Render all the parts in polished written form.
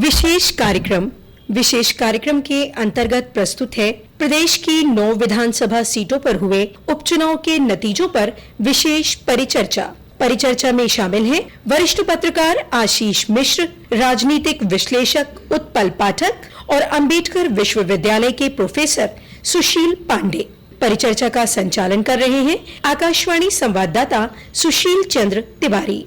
विशेष कार्यक्रम के अंतर्गत प्रस्तुत है प्रदेश की 9 विधानसभा सीटों पर हुए उपचुनाव के नतीजों पर विशेष परिचर्चा में शामिल हैं वरिष्ठ पत्रकार आशीष मिश्र, राजनीतिक विश्लेषक उत्पल पाठक और अंबेडकर विश्वविद्यालय के प्रोफेसर सुशील पांडे। परिचर्चा का संचालन कर रहे हैं आकाशवाणी संवाददाता सुशील चंद्र तिवारी।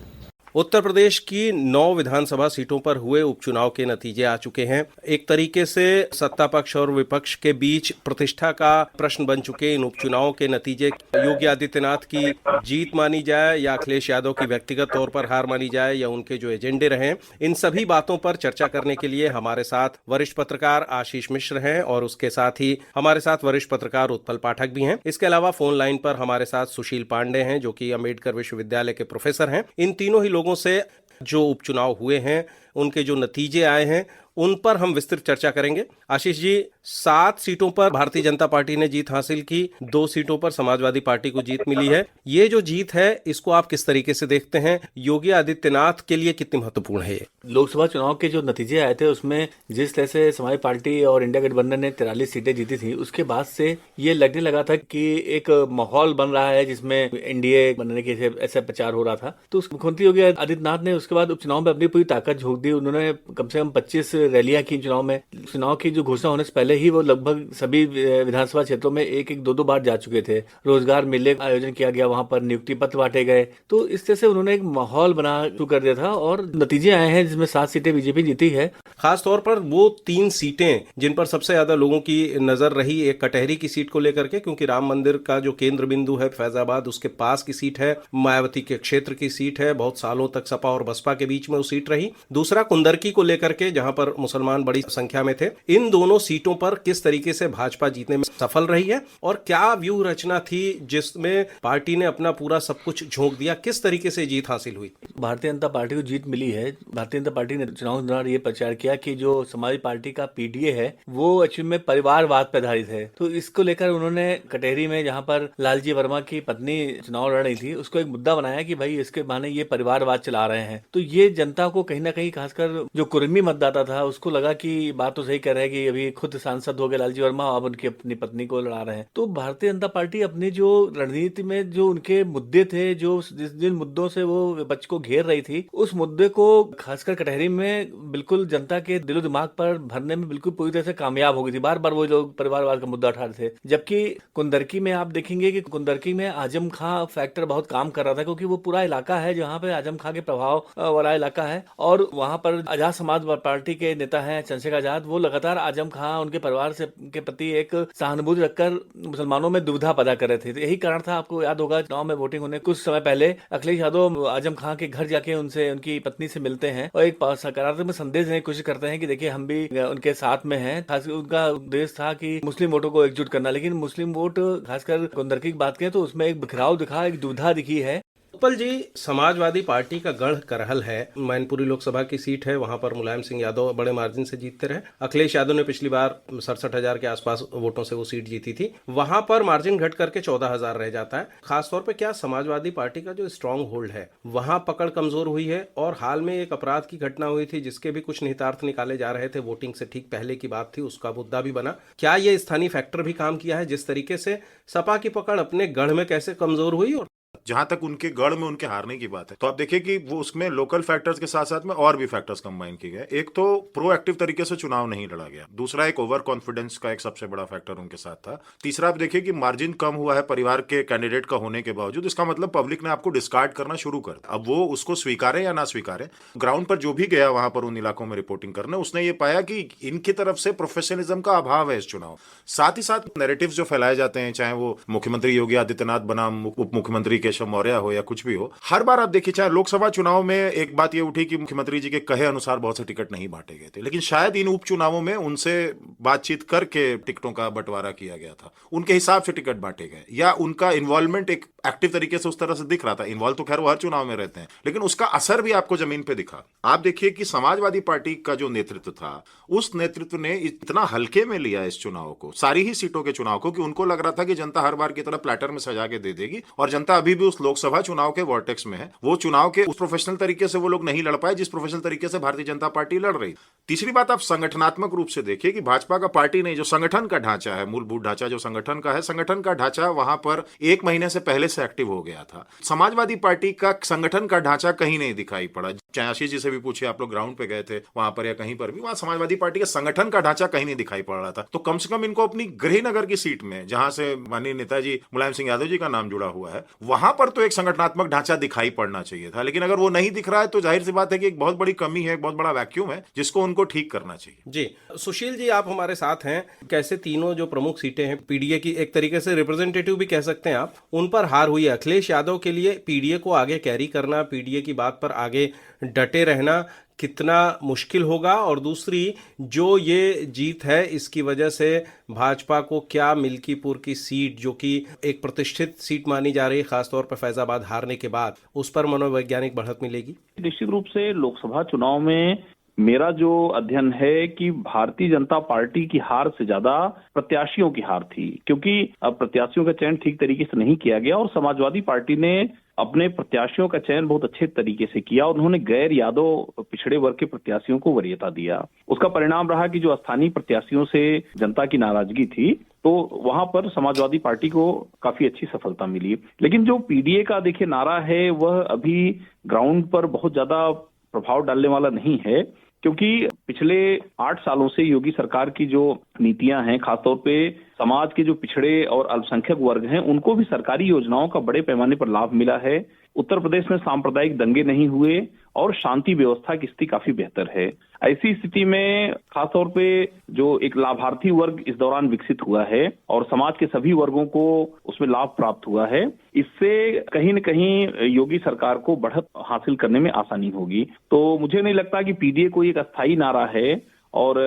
उत्तर प्रदेश की 9 विधानसभा सीटों पर हुए उपचुनाव के नतीजे आ चुके हैं। एक तरीके से सत्ता पक्ष और विपक्ष के बीच प्रतिष्ठा का प्रश्न बन चुके इन उपचुनावों के नतीजे योगी आदित्यनाथ की जीत मानी जाए या अखिलेश यादव की व्यक्तिगत तौर पर हार मानी जाए या उनके जो एजेंडे रहे, इन सभी बातों पर चर्चा करने के लिए हमारे साथ वरिष्ठ पत्रकार आशीष मिश्र हैं और उसके साथ ही हमारे साथ वरिष्ठ पत्रकार उत्पल पाठक भी हैं। इसके अलावा फोन लाइन पर हमारे साथ सुशील पांडे हैं जो कि अंबेडकर विश्वविद्यालय के प्रोफेसर हैं। इन तीनों ही लोगों से जो उपचुनाव हुए हैं, उनके जो नतीजे आए हैं, उन पर हम विस्तृत चर्चा करेंगे। आशीष जी, 7 सीटों पर भारतीय जनता पार्टी ने जीत हासिल की, 2 सीटों पर समाजवादी पार्टी को जीत मिली है। ये जो जीत है, इसको आप किस तरीके से देखते हैं? योगी आदित्यनाथ के लिए कितनी महत्वपूर्ण है ये? लोकसभा चुनाव के जो नतीजे आए थे उसमें जिस तरह से समाजवादी पार्टी और इंडिया गठबंधन ने 43 सीटें जीती थी, उसके बाद से ये लगने लगा था कि एक माहौल बन रहा है जिसमें एनडीए बनने के ऐसा प्रचार हो रहा था। तो मुख्यमंत्री योगी आदित्यनाथ ने उसके बाद उपचुनाव में अपनी पूरी ताकत झोंक दी। उन्होंने कम से कम 25 रैलियां की चुनाव की जो घोषणा होने से पहले ही वो लगभग सभी विधानसभा क्षेत्रों में एक दो बार जा चुके थे। रोजगार मेले का आयोजन किया गया, वहां पर नियुक्ति पत्र बांटे गए। तो इस तरह से उन्होंने एक माहौल बना शुरू कर दिया था और नतीजे आए हैं जिसमें 7 सीटें बीजेपी जीती है। खास तौर पर वो 3 सीटें जिन पर सबसे ज्यादा लोगों की नजर रही, एक कटहरी की सीट को लेकर के, क्योंकि राम मंदिर का जो केंद्र बिंदु है फैजाबाद, उसके पास की सीट है, मायावती के क्षेत्र की सीट है, बहुत सालों तक सपा और बसपा के बीच में वो सीट रही। दूसरा कुंदरकी को लेकर के, जहां पर मुसलमान बड़ी संख्या में थे। इन दोनों सीटों पर किस तरीके से भाजपा जीतने में सफल रही है और क्या व्यूह रचना थी जिसमें पार्टी ने अपना पूरा सब कुछ झोंक दिया? किस तरीके से जीत हासिल हुई? भारतीय जनता पार्टी को जीत मिली है। भारतीय जनता पार्टी ने चुनाव के दौरान ये प्रचार किया कि जो समाजवादी पार्टी का पीडीए है वो एक्चुअली में परिवारवाद पर आधारित है। तो इसको लेकर उन्होंने कटहरी में, जहां पर लालजी वर्मा की पत्नी चुनाव लड़ रही थी, उसको एक मुद्दा बनाया कि भाई इसके बहाने ये परिवारवाद चला रहे हैं। तो ये जनता को कहीं ना कहीं, खासकर जो कुर्मी मतदाता था, उसको लगा कि बात तो सही कर रहे हैं कि अभी खुद सांसद हो गए लालजी वर्मा, अब उनकी अपनी पत्नी को लड़ा रहे हैं। तो भारतीय जनता पार्टी अपनी जो रणनीति में जो उनके मुद्दे थे, जो जिन मुद्दों से वो विपक्ष को घेर रही थी, उस मुद्दे को खासकर कटहरी में बिल्कुल जनता के दिलो दिमाग पर भरने में बिल्कुल पूरी तरह से कामयाब हो गई थी। बार बार वो लोग परिवारवाद का मुद्दा उठा रहे थे। जबकि कुंदरकी में आप देखेंगे कि कुंदरकी में आजम खां फैक्टर बहुत काम कर रहा था, क्योंकि वो पूरा इलाका है जहाँ पे आजम खां के प्रभाव वाला इलाका है और वहां पर आजाद समाज पार्टी के नेता है चंद्रशेखर आजाद, वो लगातार आजम खां उनके परिवार से के प्रति एक सहानुभूति रखकर मुसलमानों में दुविधा पैदा कर रहे थे। तो यही कारण था, आपको याद होगा चुनाव में वोटिंग होने कुछ समय पहले अखिलेश यादव आजम खां के घर जाके उनसे, उनकी पत्नी से मिलते हैं और एक सकारात्मक संदेश देने की कोशिश करते हैं कि देखिए हम भी उनके साथ में हैं। खासकर उनका उद्देश्य था कि मुस्लिम वोटों को एकजुट करना, लेकिन मुस्लिम वोट खासकर कुंदरकी की बात करें तो उसमें एक बिखराव दिखा, एक दुविधा दिखी है। उत्पल जी, समाजवादी पार्टी का गढ़ करहल है, मैनपुरी लोकसभा की सीट है, वहां पर मुलायम सिंह यादव बड़े मार्जिन से जीतते रहे। अखिलेश यादव ने पिछली बार 67,000 के आसपास वोटों से वो सीट जीती थी। वहां पर मार्जिन घट करके 14,000 रह जाता है। खासतौर पे क्या समाजवादी पार्टी का जो स्ट्रांग होल्ड है वहां पकड़ कमजोर हुई है? और हाल में एक अपराध की घटना हुई थी जिसके भी कुछ निहितार्थ निकाले जा रहे थे, वोटिंग से ठीक पहले की बात थी, उसका मुद्दा भी बना। क्या ये स्थानीय फैक्टर भी काम किया है जिस तरीके से सपा की पकड़ अपने गढ़ में कैसे कमजोर हुई? और जहां तक उनके गढ़ में उनके हारने की बात है, तो आप देखिए कि वो उसमें लोकल फैक्टर्स के साथ साथ में और भी फैक्टर्स कंबाइन किए गए। एक तो प्रोएक्टिव तरीके से चुनाव नहीं लड़ा गया, दूसरा एक ओवर कॉन्फिडेंस का एक सबसे बड़ा फैक्टर उनके साथ था, तीसरा आप देखिए कि मार्जिन कम हुआ है परिवार के कैंडिडेट का होने के बावजूद। इसका मतलब पब्लिक ने आपको डिस्कार्ड करना शुरू कर दिया। अब वो उसको स्वीकारे या ना स्वीकारे, ग्राउंड पर जो भी गया वहां पर उन इलाकों में रिपोर्टिंग करने, उसने ये पाया कि इनकी तरफ से प्रोफेशनलिज्म का अभाव है इस चुनाव। साथ ही साथ नैरेटिव्स जो फैलाए जाते हैं, चाहे वो मुख्यमंत्री योगी आदित्यनाथ बनाम उप मुख्यमंत्री केशव मौर्य हो या कुछ भी हो, हर बार आप देखिए, चाहे लोकसभा चुनाव में एक बात ये उठी कि मुख्यमंत्री जी के कहे अनुसार बहुत से टिकट नहीं बांटे गए थे, लेकिन शायद इन उपचुनावों में उनसे बातचीत करके टिकटों का बंटवारा किया गया था, उनके हिसाब से टिकट बांटे गए, या उनका इन्वॉल्वमेंट एक एक्टिव तरीके से उस तरह से दिख रहा था। इन्वॉल्व तो खैर वो हर चुनाव में रहते हैं, लेकिन उसका असर भी आपको जमीन पे दिखा। आप देखिए कि समाजवादी पार्टी का जो नेतृत्व था, उस नेतृत्व ने इतना हल्के में लिया इस चुनाव को, सारी ही सीटों के चुनाव को, कि उनको लग रहा था कि जनता हर बार की तरह प्लेटर में सजा के दे देगी और जनता अभी भी उस लोकसभा चुनाव के वॉर्टेक्स में है, वो चुनाव के उस प्रोफेशनल तरीके से वो लोग नहीं लड़ पाए जिस प्रोफेशनल तरीके से भारतीय जनता पार्टी लड़ रही। तीसरी बात, आप संगठनात्मक रूप से देखिए कि भाजपा का पार्टी नहीं, जो संगठन का ढांचा है, मूलभूत ढांचा जो संगठन का है, संगठन का ढांचा वहां पर 1 महीने से पहले से एक्टिव हो गया था। समाजवादी पार्टी का संगठन का ढांचा कहीं नहीं दिखाई पड़ा। चाहे आशीष जी से भी पूछिए, आप लोग ग्राउंड पे गए थे वहां पर या कहीं पर भी, वहां समाजवादी पार्टी के संगठन का ढांचा कहीं नहीं दिखाई पड़ रहा था। तो कम से कम इनको अपनी गृहनगर की सीट में, जहां से माननीय नेताजी मुलायम सिंह यादव जी का नाम जुड़ा हुआ है, वहां पर तो एक संगठनात्मक ढांचा दिखाई पड़ना चाहिए था। लेकिन अगर वो नहीं दिख रहा है तो जाहिर सी बात है कि एक बहुत बड़ी कमी है, एक बहुत बड़ा वैक्यूम है, जिसको उनको ठीक करना चाहिए। जी सुशील जी, आप हमारे साथ हैं। कैसे तीनों जो प्रमुख सीटें हैं पीडीए की, एक तरीके से रिप्रेजेंटेटिव भी कह सकते हैं आप, उन पर हार हुई है। अखिलेश यादव के लिए पीडीए को आगे कैरी करना, पीडीए की बात पर आगे डटे रहना कितना मुश्किल होगा, और दूसरी जो ये जीत है इसकी वजह से भाजपा को क्या मिल्कीपुर की सीट, जो कि एक प्रतिष्ठित सीट मानी जा रही है खासतौर पर फैजाबाद हारने के बाद, उस पर मनोवैज्ञानिक बढ़त मिलेगी? निश्चित रूप से लोकसभा चुनाव में मेरा जो अध्ययन है कि भारतीय जनता पार्टी की हार से ज्यादा प्रत्याशियों की हार थी, क्योंकि प्रत्याशियों का चयन ठीक तरीके से नहीं किया गया और समाजवादी पार्टी ने अपने प्रत्याशियों का चयन बहुत अच्छे तरीके से किया और उन्होंने गैर यादव पिछड़े वर्ग के प्रत्याशियों को वरीयता दिया। उसका परिणाम रहा कि जो स्थानीय प्रत्याशियों से जनता की नाराजगी थी, तो वहां पर समाजवादी पार्टी को काफी अच्छी सफलता मिली। लेकिन जो पीडीए का देखिए नारा है, वह अभी ग्राउंड पर बहुत ज्यादा प्रभाव डालने वाला नहीं है, क्योंकि पिछले 8 सालों से योगी सरकार की जो नीतियां हैं, खासतौर पे समाज के जो पिछड़े और अल्पसंख्यक वर्ग हैं, उनको भी सरकारी योजनाओं का बड़े पैमाने पर लाभ मिला है। उत्तर प्रदेश में सांप्रदायिक दंगे नहीं हुए और शांति व्यवस्था की स्थिति काफी बेहतर है। ऐसी स्थिति में खासतौर पे जो एक लाभार्थी वर्ग इस दौरान विकसित हुआ है और समाज के सभी वर्गों को उसमें लाभ प्राप्त हुआ है, इससे कहीं न कहीं योगी सरकार को बढ़त हासिल करने में आसानी होगी। तो मुझे नहीं लगता कि पीडीए कोई एक अस्थायी नारा है और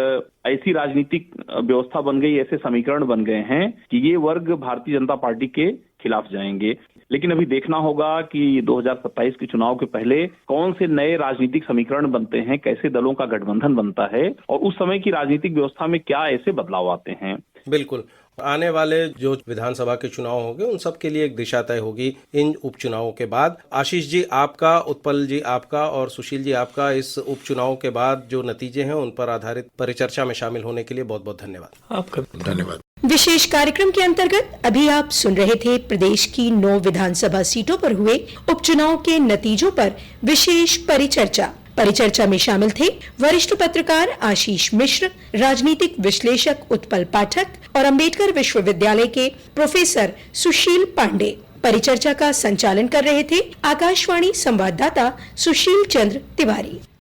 ऐसी राजनीतिक व्यवस्था बन गई, ऐसे समीकरण बन गए हैं कि ये वर्ग भारतीय जनता पार्टी के खिलाफ जाएंगे। लेकिन अभी देखना होगा कि 2027 के चुनाव के पहले कौन से नए राजनीतिक समीकरण बनते हैं, कैसे दलों का गठबंधन बनता है और उस समय की राजनीतिक व्यवस्था में क्या ऐसे बदलाव आते हैं। बिल्कुल, आने वाले जो विधानसभा के चुनाव होंगे उन सब के लिए एक दिशा तय होगी इन उपचुनावों के बाद। आशीष जी आपका, उत्पल जी आपका और सुशील जी आपका इस उपचुनाव के बाद जो नतीजे हैं उन पर आधारित परिचर्चा में शामिल होने के लिए बहुत बहुत धन्यवाद। आपका धन्यवाद। विशेष कार्यक्रम के अंतर्गत अभी आप सुन रहे थे प्रदेश की 9 विधानसभा सीटों पर हुए उपचुनाव के नतीजों पर विशेष परिचर्चा में शामिल थे वरिष्ठ पत्रकार आशीष मिश्र, राजनीतिक विश्लेषक उत्पल पाठक और अंबेडकर विश्वविद्यालय के प्रोफेसर सुशील पांडे। परिचर्चा का संचालन कर रहे थे आकाशवाणी संवाददाता सुशील चंद्र तिवारी।